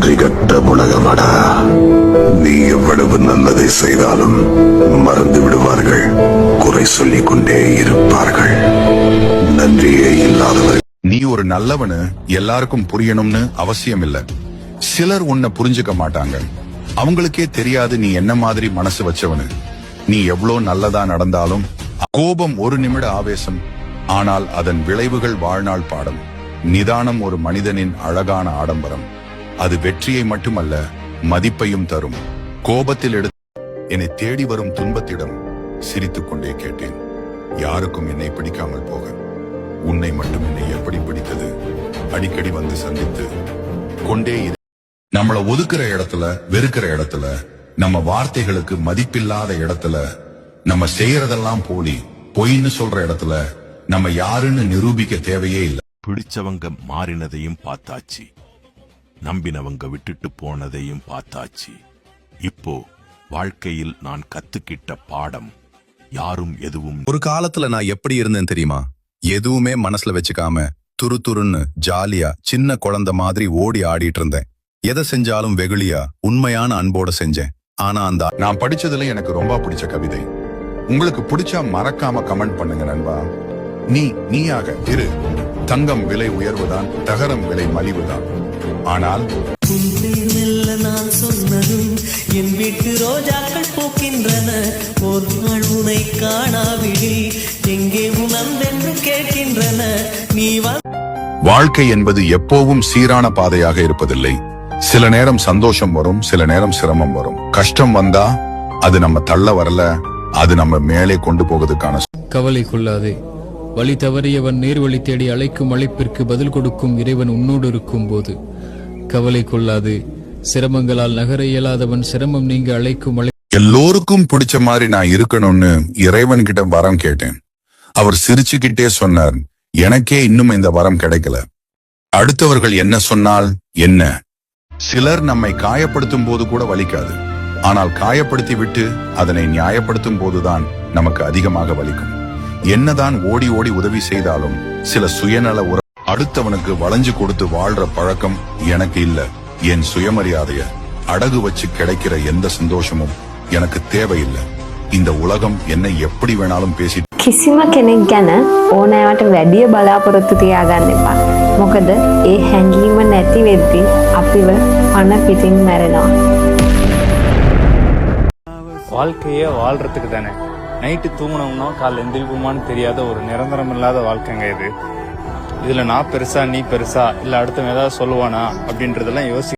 நன்றி கட்ட உலகமடா. நீ எவ்வளவு நல்லதை செய்தாலும் மறந்து விடுவார்கள், குறை சொல்லிக் கொண்டே இருப்பார்கள். நன்றியே இல்லாதவர். நீ ஒரு நல்லவனு எல்லாருக்கும் புரியணும்னு அவசியம் இல்ல. சிலர் உன்னை புரிஞ்சுக்க மாட்டாங்க. அவங்களுக்கே தெரியாது நீ என்ன மாதிரி மனசு வச்சவனு. நீ எவ்வளவு நல்லதா நடந்தாலும் கோபம் ஒரு நிமிட ஆவேசம், ஆனால் அதன் விளைவுகள் வாழ்நாள் பாடம். நிதானம் ஒரு மனிதனின் அழகான ஆடம்பரம். அது வெற்றியை மட்டுமல்ல, மதிப்பையும் தரும். கோபத்தில் எடுத்து என்னை தேடி வரும் துன்பத்திடம் சிரித்துக் கொண்டே கேட்டேன், யாருக்கும் என்னை பிடிக்காமல் போக உன்னை மட்டும் என்னை எப்படி பிடித்தது? அடிக்கடி வந்து சந்தித்து கொண்டே இரு. நம்மள ஒதுக்குற இடத்துல, வெறுக்கிற இடத்துல, நம்ம வார்த்தைகளுக்கு மதிப்பில்லாத இடத்துல, நம்ம செய்யறதெல்லாம் போலி பொய்ன்னு சொல்ற இடத்துல நம்ம யாருன்னு நிரூபிக்க தேவையே இல்லை. பிடிச்சவங்க மாறினதையும் பார்த்தாச்சு, நம்பினவங்க விட்டுட்டு போனதையும் பார்த்தாச்சு. இப்போ வாழ்க்கையில் நான் கத்துக்கிட்ட பாடம், யாரும் எதுவும். ஒரு காலத்துல நான் எப்படி இருந்தேன் தெரியுமா? எதுவுமே மனசுல வச்சுக்காம துரு துருன்னு ஜாலியா சின்ன குழந்தை மாதிரி ஓடி ஆடிட்டு இருந்தேன். எதை செஞ்சாலும் வெகுளியா உண்மையான அன்போட செஞ்சேன். ஆனா அந்த நான் படிச்சதுல எனக்கு ரொம்ப பிடிச்ச கவிதை. உங்களுக்கு பிடிச்சா மறக்காம கமெண்ட் பண்ணுங்க நண்பா. நீயாக இரு. தங்கம் விலை உயர்வுதான், தகரம் விலை மலிவுதான். ஆனால் நான் சொன்னதும் என் வீட்டு ரோஜாக்கள் பூக்கின்றன. ஒரு நாள் உனை காணாவிடில் எங்கே உணர்ந்தென்று கேட்கின்றன. நீ வாழ்க்கை என்பது எப்போவும் சீரான பாதையாக இருப்பதில்லை. சில நேரம் சந்தோஷம் வரும், சில நேரம் சிரமம் வரும். கஷ்டம் வந்தா அது நம்ம தள்ள வரல, அது நம்ம மேலே கொண்டு போவதற்கான. கவலை கொள்ளாதே, வழி தவறியவன் நேர்வழி தேடி அழைக்கும் அழைப்பிற்கு பதில் கொடுக்கும் இறைவன் உன்னோடு இருக்கும் போது. கவலை கொள்ளாதே, சிரமங்களால் நகர இயலாதவன் சிரமம் நீங்க அழைக்கும் எல்லோருக்கும் பிடிச்ச மாதிரி நான் இருக்கணும்னு இறைவன் கிட்ட வரம் கேட்டேன். அவர் சிரிச்சுக்கிட்டே சொன்னார், எனக்கே இன்னும் இந்த வரம் கிடைக்கல. அடுத்தவர்கள் என்ன சொன்னால் என்ன? சிலர் நம்மை காயப்படுத்தும் போது கூட வலிக்காது, ஆனால் காயப்படுத்தி விட்டு அதனை நியாயப்படுத்தும் போதுதான் நமக்கு அதிகமாக வலிக்கும். என்னதான் ஓடி ஓடி உதவி செய்தாலும் சில சுயநல அடுத்தவனுக்கு வளைஞ்சு கொடுத்து வாழ்ற பழக்கம் எனக்கு இல்ல. என் சுயமரியாதைய அடகு வச்சு கிடைக்கிற எந்த சந்தோஷமும் எனக்கு தேவையில்லை. இந்த உலகம் என்னை எப்படி வேணாலும் பேசி. කිසිම කෙනෙක් ගැන ඕනෑවට වැඩිය බලාපොරොත්තු තියාගන්න එපා. මොකද ඒ හැඟීම නැති වෙද්දී අපිව පණ පිටින් මැරෙනවා. வாழ்க்கையே வாழ்றதுக்கு தானே. நைட்டு தூங்கினோம்னா காலைல எந்திரிப்போமான்னு தெரியாத ஒரு நிரந்தரம் இல்லாத வாழ்க்கைங்க இது. இதுல நான் பெருசா நீ பெருசா இல்ல அடுத்தவன் ஏதாவது சொல்லுவானா அப்படின்றதெல்லாம் யோசி.